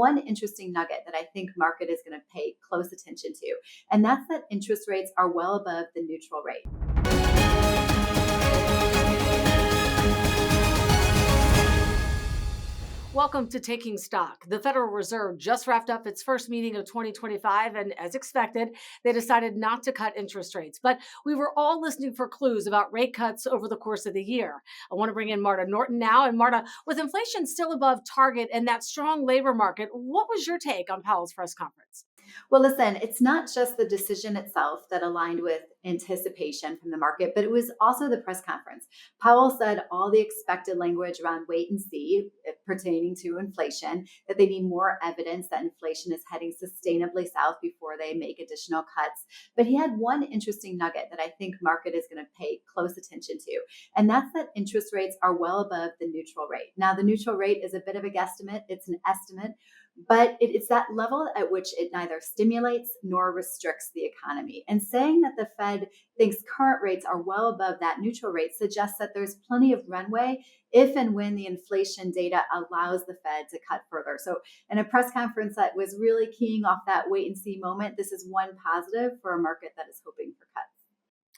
one interesting nugget that I think market is going to pay close attention to, and that's that interest rates are well above the neutral rate. Welcome to Taking Stock. The Federal Reserve just wrapped up its first meeting of 2025, and as expected, they decided not to cut interest rates. But we were all listening for clues about rate cuts over the course of the year. I want to bring in Marta Norton now. And Marta, with inflation still above target and that strong labor market, what was your take on Powell's press conference? Well, listen, it's not just the decision itself that aligned with anticipation from the market, but it was also the press conference. Powell said all the expected language around wait and see pertaining to inflation, that they need more evidence that inflation is heading sustainably south before they make additional cuts. But he had one interesting nugget that I think market is going to pay close attention to, and that's that interest rates are well above the neutral rate. Now, the neutral rate is a bit of a guesstimate, it's an estimate, but it's that level at which it neither stimulates nor restricts the economy. And saying that the Fed thinks current rates are well above that neutral rate suggests that there's plenty of runway if and when the inflation data allows the Fed to cut further. So in a press conference that was really keying off that wait and see moment, this is one positive for a market that is hoping for cuts.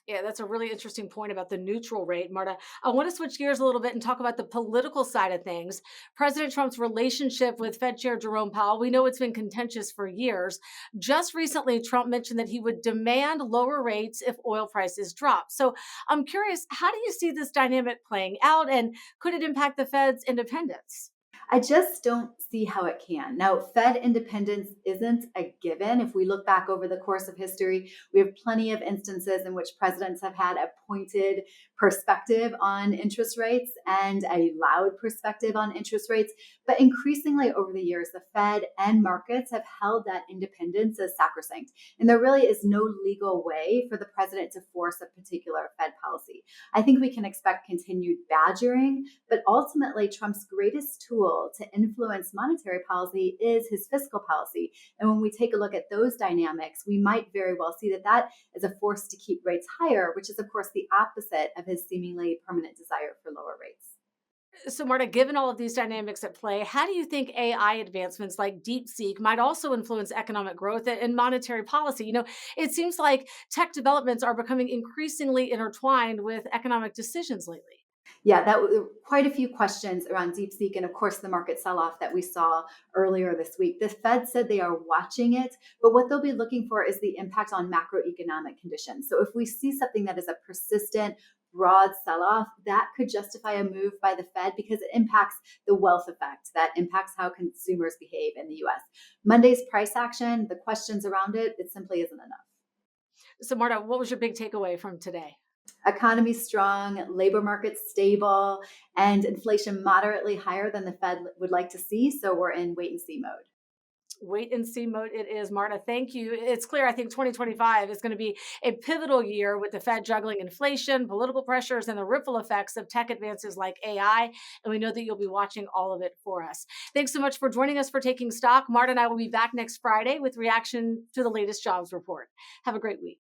Yeah, that's a really interesting point about the neutral rate, Marta. I want to switch gears a little bit and talk about the political side of things. President Trump's relationship with Fed Chair Jerome Powell, we know it's been contentious for years. Just recently, Trump mentioned that he would demand lower rates if oil prices drop. So I'm curious, how do you see this dynamic playing out, and could it impact the Fed's independence? I just don't see how it can. Now, Fed independence isn't a given. If we look back over the course of history, we have plenty of instances in which presidents have had a pointed perspective on interest rates and a loud perspective on interest rates. But increasingly over the years, the Fed and markets have held that independence as sacrosanct. And there really is no legal way for the president to force a particular Fed policy. I think we can expect continued badgering, but ultimately, Trump's greatest tool to influence monetary policy is his fiscal policy. And when we take a look at those dynamics, we might very well see that that is a force to keep rates higher, which is, of course, the opposite of his seemingly permanent desire for lower rates. So, Marta, given all of these dynamics at play, how do you think AI advancements like DeepSeek might also influence economic growth and monetary policy? It seems like tech developments are becoming increasingly intertwined with economic decisions lately. Yeah, that were quite a few questions around DeepSeek and, of course, the market sell-off that we saw earlier this week. The Fed said they are watching it, but what they'll be looking for is the impact on macroeconomic conditions. So if we see something that is a persistent, broad sell-off, that could justify a move by the Fed because it impacts the wealth effect, that impacts how consumers behave in the US. Monday's price action, the questions around it, it simply isn't enough. So, Marta, what was your big takeaway from today? Economy strong, labor market stable, and inflation moderately higher than the Fed would like to see. So we're in wait and see mode. Wait and see mode it is, Marta. Thank you. It's clear, I think 2025 is going to be a pivotal year with the Fed juggling inflation, political pressures, and the ripple effects of tech advances like AI. And we know that you'll be watching all of it for us. Thanks so much for joining us for Taking Stock. Marta and I will be back next Friday with reaction to the latest jobs report. Have a great week.